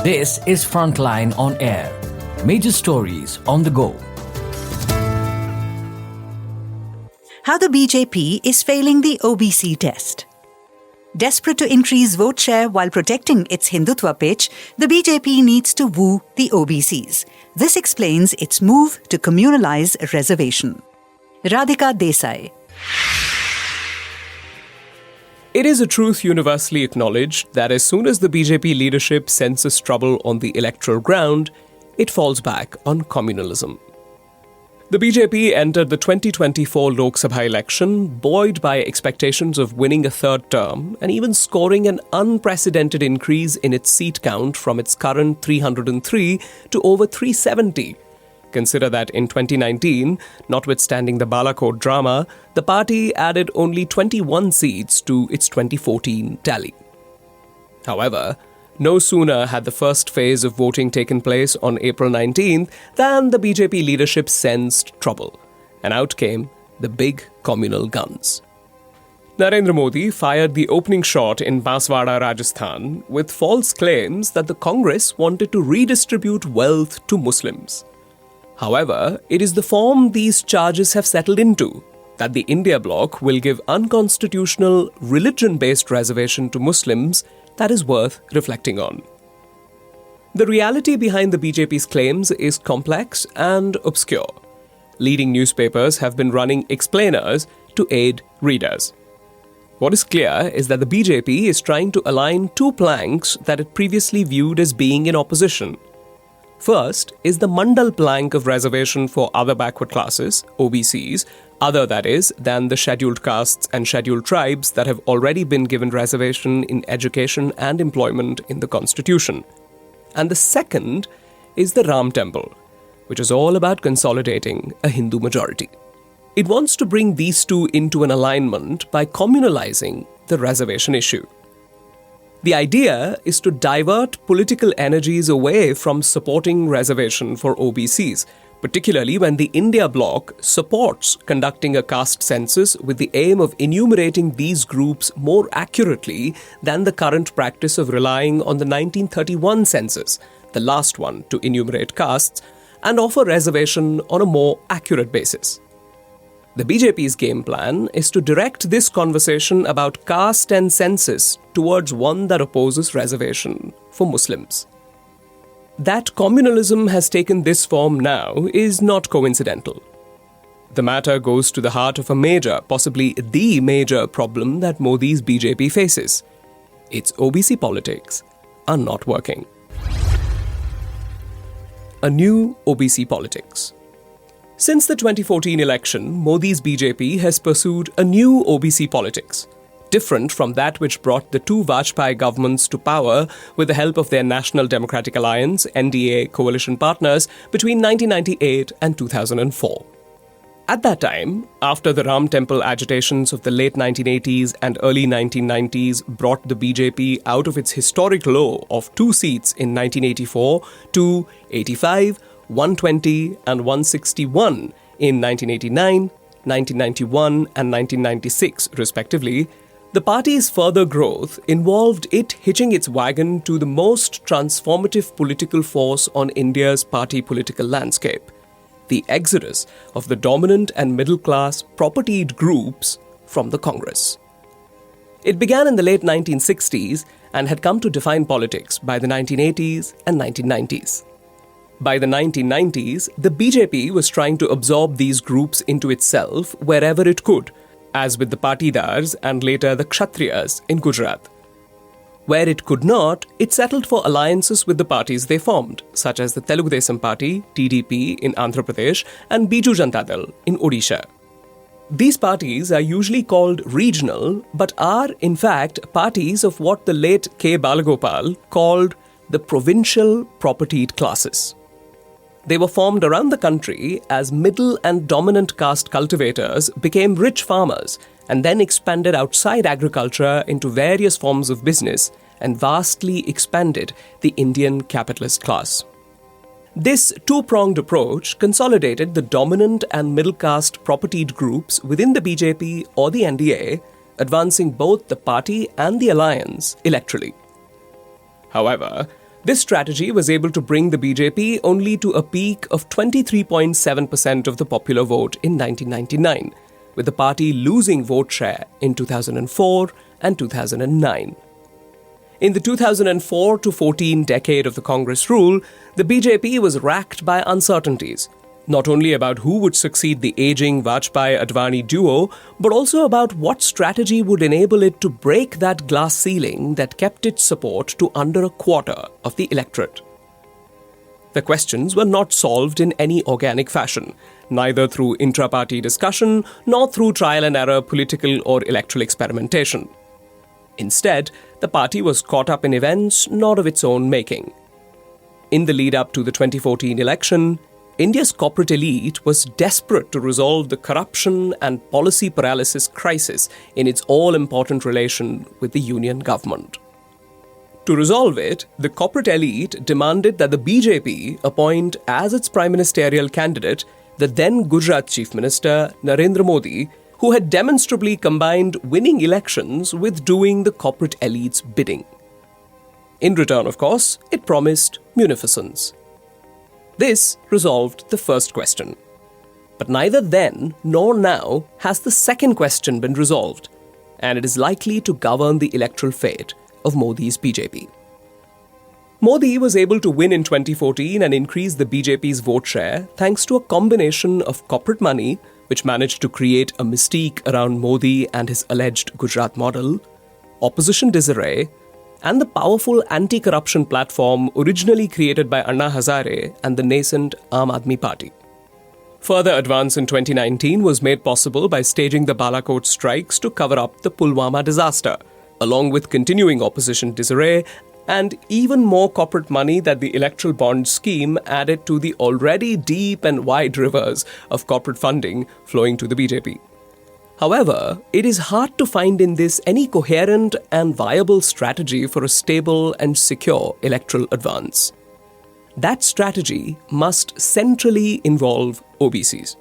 This is Frontline on Air. Major stories on the go. How the BJP is failing the OBC test. Desperate to increase vote share while protecting its Hindutva pitch, the BJP needs to woo the OBCs. This explains its move to communalize reservation. Radhika Desai. It is a truth universally acknowledged that as soon as the BJP leadership senses trouble on the electoral ground, it falls back on communalism. The BJP entered the 2024 Lok Sabha election buoyed by expectations of winning a third term and even scoring an unprecedented increase in its seat count from its current 303 to over 370. Consider that in 2019, notwithstanding the Balakot drama, the party added only 21 seats to its 2014 tally. However, no sooner had the first phase of voting taken place on April 19th than the BJP leadership sensed trouble, and out came the big communal guns. Narendra Modi fired the opening shot in Banswara, Rajasthan, with false claims that the Congress wanted to redistribute wealth to Muslims. However, it is the form these charges have settled into, that the India bloc will give unconstitutional religion-based reservation to Muslims, that is worth reflecting on. The reality behind the BJP's claims is complex and obscure. Leading newspapers have been running explainers to aid readers. What is clear is that the BJP is trying to align two planks that it previously viewed as being in opposition. First is the Mandal plank of reservation for other backward classes, OBCs, other that is, than the scheduled castes and scheduled tribes that have already been given reservation in education and employment in the Constitution. And the second is the Ram Temple, which is all about consolidating a Hindu majority. It wants to bring these two into an alignment by communalizing the reservation issue. The idea is to divert political energies away from supporting reservation for OBCs, particularly when the India bloc supports conducting a caste census with the aim of enumerating these groups more accurately than the current practice of relying on the 1931 census, the last one to enumerate castes, and offer reservation on a more accurate basis. The BJP's game plan is to direct this conversation about caste and census towards one that opposes reservation for Muslims. That communalism has taken this form now is not coincidental. The matter goes to the heart of a major, possibly the major problem that Modi's BJP faces. Its OBC politics are not working. A new OBC politics. Since the 2014 election, Modi's BJP has pursued a new OBC politics, different from that which brought the two Vajpayee governments to power with the help of their National Democratic Alliance (NDA) coalition partners between 1998 and 2004. At that time, after the Ram Temple agitations of the late 1980s and early 1990s brought the BJP out of its historic low of 2 seats in 1984 to 85, 120 and 161 in 1989, 1991 and 1996 respectively, the party's further growth involved it hitching its wagon to the most transformative political force on India's party political landscape, the exodus of the dominant and middle-class propertied groups from the Congress. It began in the late 1960s and had come to define politics by the 1980s and 1990s. By the 1990s, the BJP was trying to absorb these groups into itself wherever it could, as with the Patidars and later the Kshatriyas in Gujarat. Where it could not, it settled for alliances with the parties they formed, such as the Telugu Desam Party, TDP in Andhra Pradesh, and Biju Janata Dal in Odisha. These parties are usually called regional, but are in fact parties of what the late K. Balagopal called the provincial propertied classes. They were formed around the country as middle and dominant caste cultivators became rich farmers and then expanded outside agriculture into various forms of business and vastly expanded the Indian capitalist class. This two-pronged approach consolidated the dominant and middle caste propertied groups within the BJP or the NDA, advancing both the party and the alliance electorally. However, This strategy was able to bring the BJP only to a peak of 23.7% of the popular vote in 1999, with the party losing vote share in 2004 and 2009. In the 2004 to 14 decade of the Congress rule, the BJP was racked by uncertainties, not only about who would succeed the aging Vajpayee-Advani duo, but also about what strategy would enable it to break that glass ceiling that kept its support to under a quarter of the electorate. The questions were not solved in any organic fashion, neither through intra-party discussion nor through trial and error political or electoral experimentation. Instead, the party was caught up in events not of its own making. In the lead-up to the 2014 election, India's corporate elite was desperate to resolve the corruption and policy paralysis crisis in its all-important relation with the union government. To resolve it, the corporate elite demanded that the BJP appoint as its prime ministerial candidate the then Gujarat Chief Minister Narendra Modi, who had demonstrably combined winning elections with doing the corporate elite's bidding. In return, of course, it promised munificence. This resolved the first question. But neither then nor now has the second question been resolved, and it is likely to govern the electoral fate of Modi's BJP. Modi was able to win in 2014 and increase the BJP's vote share thanks to a combination of corporate money, which managed to create a mystique around Modi and his alleged Gujarat model, opposition disarray, and the powerful anti-corruption platform originally created by Anna Hazare and the nascent Aam Aadmi Party. Further advance in 2019 was made possible by staging the Balakot strikes to cover up the Pulwama disaster, along with continuing opposition disarray and even more corporate money that the electoral bond scheme added to the already deep and wide rivers of corporate funding flowing to the BJP. However, it is hard to find in this any coherent and viable strategy for a stable and secure electoral advance. That strategy must centrally involve OBCs.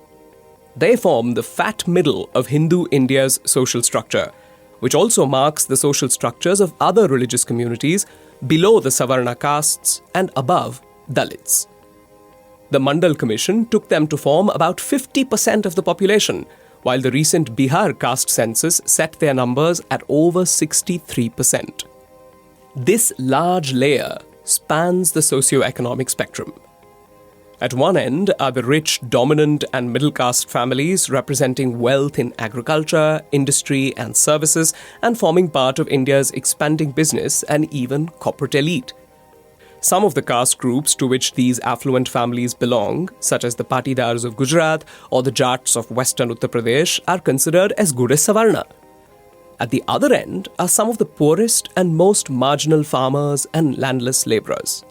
They form the fat middle of Hindu India's social structure, which also marks the social structures of other religious communities below the Savarna castes and above Dalits. The Mandal Commission took them to form about 50% of the population, while the recent Bihar caste census set their numbers at over 63%. This large layer spans the socio-economic spectrum. At one end are the rich, dominant and middle caste families representing wealth in agriculture, industry and services and forming part of India's expanding business and even corporate elite. Some of the caste groups to which these affluent families belong, such as the Patidars of Gujarat or the Jats of western Uttar Pradesh, are considered as good as Savarna. At the other end are some of the poorest and most marginal farmers and landless labourers.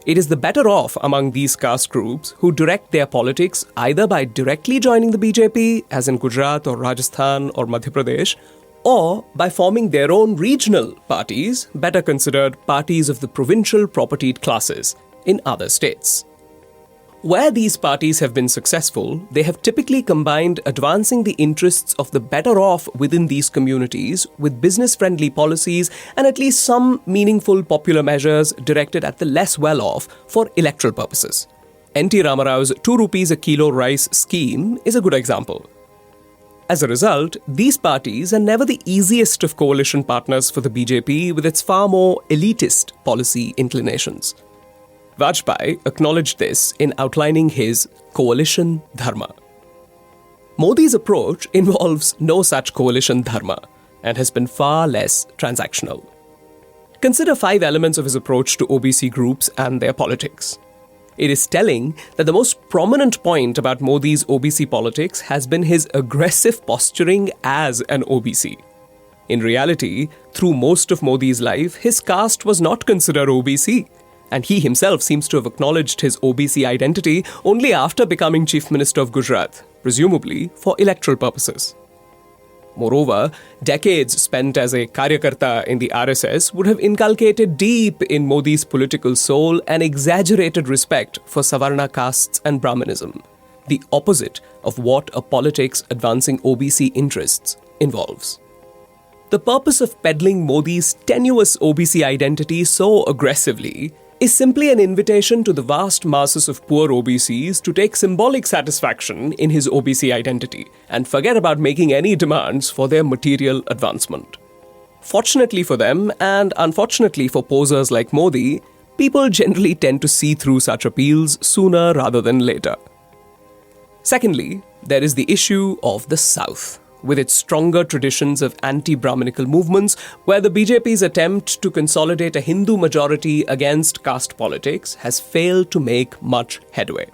It is the better off among these caste groups who direct their politics either by directly joining the BJP, as in Gujarat or Rajasthan or Madhya Pradesh, or by forming their own regional parties, better considered parties of the provincial propertied classes, in other states. Where these parties have been successful, they have typically combined advancing the interests of the better off within these communities with business-friendly policies and at least some meaningful popular measures directed at the less well-off for electoral purposes. N.T. Ramarao's 2 rupees a kilo rice scheme is a good example. As a result, these parties are never the easiest of coalition partners for the BJP with its far more elitist policy inclinations. Vajpayee acknowledged this in outlining his coalition dharma. Modi's approach involves no such coalition dharma and has been far less transactional. Consider 5 elements of his approach to OBC groups and their politics. It is telling that the most prominent point about Modi's OBC politics has been his aggressive posturing as an OBC. In reality, through most of Modi's life, his caste was not considered OBC, and he himself seems to have acknowledged his OBC identity only after becoming Chief Minister of Gujarat, presumably for electoral purposes. Moreover, decades spent as a Karyakarta in the RSS would have inculcated deep in Modi's political soul an exaggerated respect for Savarna castes and Brahmanism, the opposite of what a politics advancing OBC interests involves. the purpose of peddling Modi's tenuous OBC identity so aggressively is simply an invitation to the vast masses of poor OBCs to take symbolic satisfaction in his OBC identity and forget about making any demands for their material advancement. Fortunately for them, and unfortunately for posers like Modi, people generally tend to see through such appeals sooner rather than later. Secondly, there is the issue of the South, with its stronger traditions of anti-Brahminical movements, where the BJP's attempt to consolidate a Hindu majority against caste politics has failed to make much headway.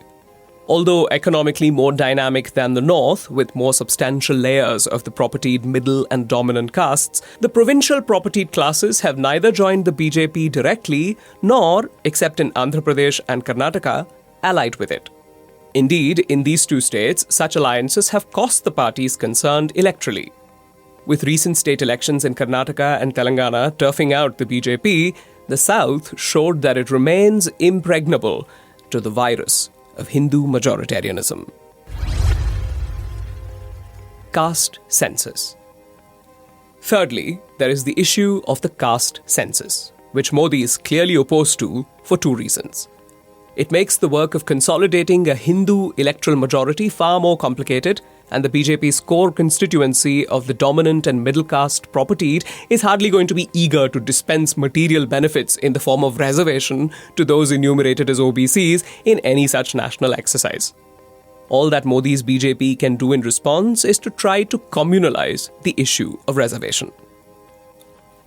Although economically more dynamic than the North, with more substantial layers of the propertied middle and dominant castes, the provincial propertied classes have neither joined the BJP directly nor, except in Andhra Pradesh and Karnataka, allied with it. Indeed, in these two states, such alliances have cost the parties concerned electorally. With recent state elections in Karnataka and Telangana turfing out the BJP, the South showed that it remains impregnable to the virus of Hindu majoritarianism. Caste census. Thirdly, there is the issue of the caste census, which Modi is clearly opposed to for two reasons. It makes the work of consolidating a Hindu electoral majority far more complicated, and the BJP's core constituency of the dominant and middle caste propertied is hardly going to be eager to dispense material benefits in the form of reservation to those enumerated as OBCs in any such national exercise. All that Modi's BJP can do in response is to try to communalize the issue of reservation.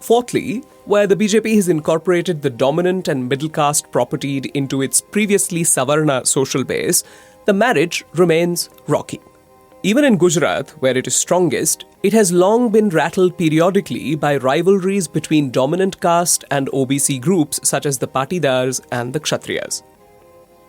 Fourthly, where the BJP has incorporated the dominant and middle caste propertied into its previously Savarna social base, the marriage remains rocky. Even in Gujarat, where it is strongest, it has long been rattled periodically by rivalries between dominant caste and OBC groups such as the Patidars and the Kshatriyas.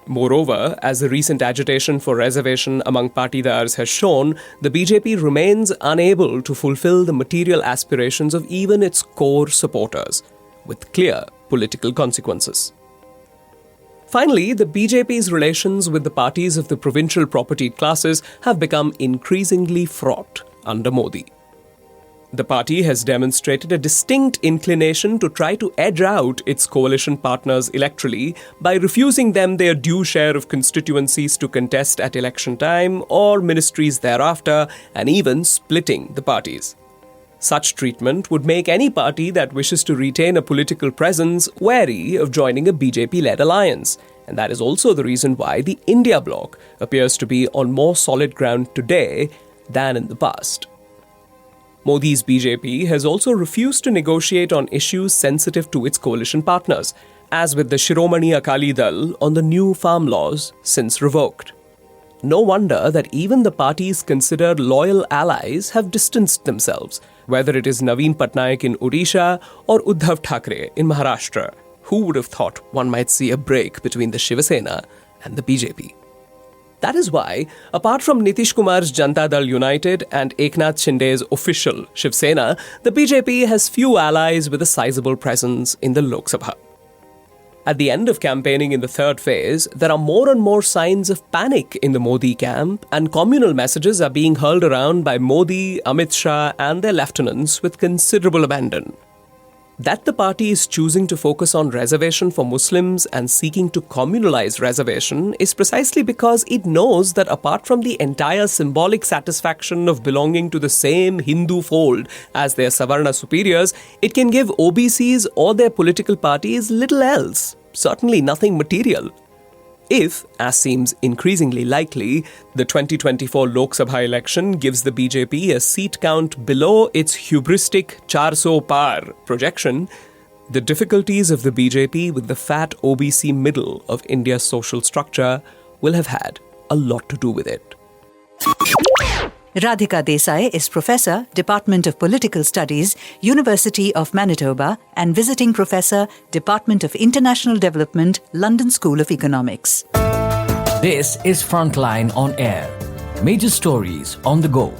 Moreover, as the recent agitation for reservation among Patidars has shown, the BJP remains unable to fulfill the material aspirations of even its core supporters, with clear political consequences. Finally, the BJP's relations with the parties of the provincial propertied classes have become increasingly fraught under Modi. The party has demonstrated a distinct inclination to try to edge out its coalition partners electorally by refusing them their due share of constituencies to contest at election time or ministries thereafter, and even splitting the parties. Such treatment would make any party that wishes to retain a political presence wary of joining a BJP-led alliance, and that is also the reason why the India bloc appears to be on more solid ground today than in the past. Modi's BJP has also refused to negotiate on issues sensitive to its coalition partners, as with the Shiromani Akali Dal on the new farm laws since revoked. No wonder that even the parties considered loyal allies have distanced themselves, whether it is Naveen Patnaik in Odisha or Uddhav Thackeray in Maharashtra. Who would have thought one might see a break between the Shiva Sena and the BJP? That is why, apart from Nitish Kumar's Janata Dal United and Eknath Shinde's official Shiv Sena, the BJP has few allies with a sizable presence in the Lok Sabha. At the end of campaigning in the third phase, there are more and more signs of panic in the Modi camp, and communal messages are being hurled around by Modi, Amit Shah and their lieutenants with considerable abandon. That the party is choosing to focus on reservation for Muslims and seeking to communalize reservation is precisely because it knows that apart from the entire symbolic satisfaction of belonging to the same Hindu fold as their Savarna superiors, it can give OBCs or their political parties little else, certainly nothing material. If, as seems increasingly likely, the 2024 Lok Sabha election gives the BJP a seat count below its hubristic 400 par projection, the difficulties of the BJP with the fat OBC middle of India's social structure will have had a lot to do with it. Radhika Desai is Professor, Department of Political Studies, University of Manitoba, and Visiting Professor, Department of International Development, London School of Economics. This is Frontline on Air. Major stories on the go.